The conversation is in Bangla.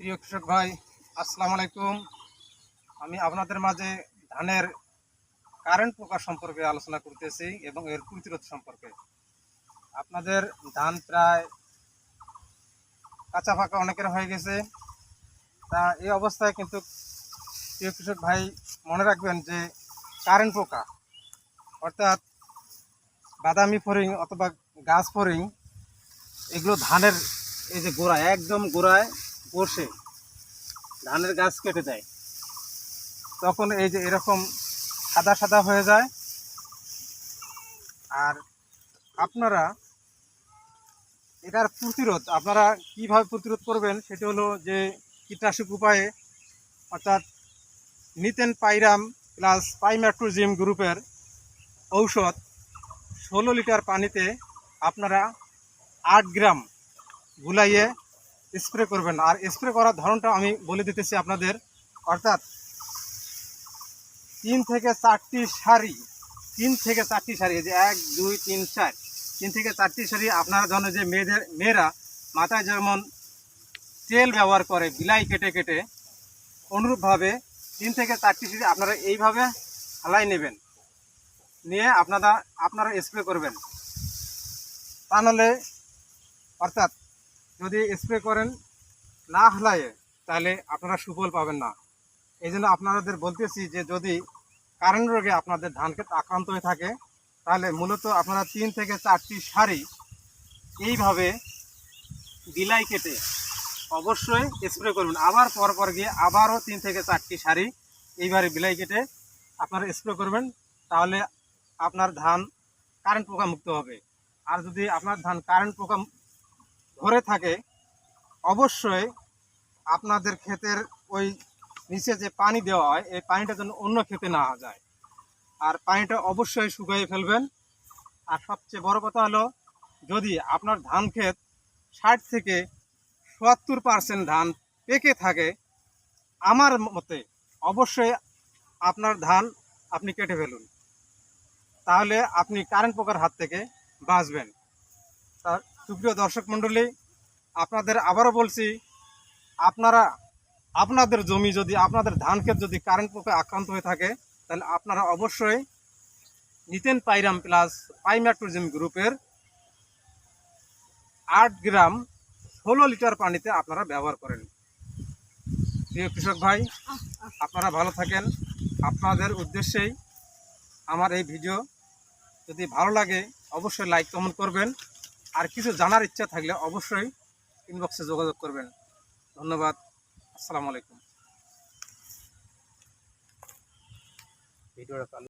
প্রিয় কৃষক ভাই, আসসালামু আলাইকুম। আমি আপনাদের মাঝে ধানের কারেন্ট পোকা সম্পর্কে আলোচনা করতেছি এবং এর প্রতিরোধ সম্পর্কে। আপনাদের ধান প্রায় কাঁচা পাকা অনেকের হয়ে গেছে। তা এই অবস্থায় কিন্তু প্রিয় কৃষক ভাই মনে রাখবেন যে কারেন্ট পোকা অর্থাৎ বাদামি ফড়িং অথবা গাছ ফড়িং এগুলো ধানের এই যে গোড়ায় একদম গোড়ায় বসে ধানের গাছ কেটে দেয়। তখন এই যে এরকম সাদা সাদা হয়ে যায়। আর আপনারা এটার প্রতিরোধ আপনারা কিভাবে প্রতিরোধ করবেন সেটি হলো যে কীটনাশক উপায়ে অর্থাৎ নিতেন পাইরাম প্লাস পাইম্যাট্রোজিম গ্রুপের ঔষধ 16 লিটার পানিতে আপনারা 8 গ্রাম গুলাইয়ে স্প্রে করবেন। আর স্প্রে করার ধরনটা আমি বলে দিতেছি আপনাদের, অর্থাৎ 3 থেকে 4টি সারি, 3 থেকে 4টি সারি, এই যে 1 2 3 4, 3 থেকে 4টি সারি। আপনারা জানেন যে মেয়েরা মাথায় যেমন তেল ব্যবহার করে বিলাই কেটে কেটে, অনুরূপভাবে 3 থেকে 4টি সারি আপনারা এইভাবে হালাই নেবেন, নিয়ে আপনারা স্প্রে করবেন। তা নাহলে অর্থাৎ যদি স্প্রে করেন না হালায়ে তাহলে আপনারা সুফল পাবেন না। এই জন্য আপনাদের বলতেছি যে যদি কারেন্ট রোগে আপনাদের ধান ক্ষেত আক্রান্ত হয়ে থাকে তাহলে মূলত আপনারা 3 থেকে 4টি সারি এইভাবে বিলাই কেটে অবশ্যই স্প্রে করবেন। আবার পর গিয়ে আবারও 3 থেকে 4টি সারি এইভাবে বিলাই কেটে আপনারা স্প্রে করবেন। তাহলে আপনার ধান কারেন্ট পোকা মুক্ত হবে। আর যদি আপনার ধান কারেন্ট পোকা ধরে থাকে অবশ্যই আপনাদের ক্ষেতের ওই নিচে যে পানি দেওয়া হয় এই পানিটা যেন অন্য ক্ষেতে না যায়, আর পানিটা অবশ্যই শুকিয়ে ফেলবেন। আর সবচেয়ে বড় কথা হলো যদি আপনার ধান ক্ষেত 60 থেকে 70% ধান পেকে থাকে আমার মতে অবশ্যই আপনার ধান আপনি কেটে ফেলুন, তাহলে আপনি কারেন্ট পোকার হাত থেকে বাঁচবেন। তা সুপ্রিয় দর্শক মণ্ডলী, আপনাদের আবারও বলছি, আপনারা আপনাদের জমি যদি আপনাদের ধান ক্ষেত যদি কারেন্ট পোকা আক্রান্ত হয়ে থাকে তাহলে আপনারা অবশ্যই নিতেন পাইরাম প্লাস পাইম্যাট্রোজিম গ্রুপের 8 গ্রাম 16 লিটার পানিতে আপনারা ব্যবহার করেন। প্রিয় কৃষক ভাই, আপনারা ভালো থাকেন। আপনাদের উদ্দেশ্যেই আমার এই ভিডিও। যদি ভালো লাগে অবশ্যই লাইক কমেন্ট করবেন, আর কিছু জানার ইচ্ছা থাকলে অবশ্যই ইনবক্সে যোগাযোগ করবেন। ধন্যবাদ। আসসালামু আলাইকুম। ভিডিওটা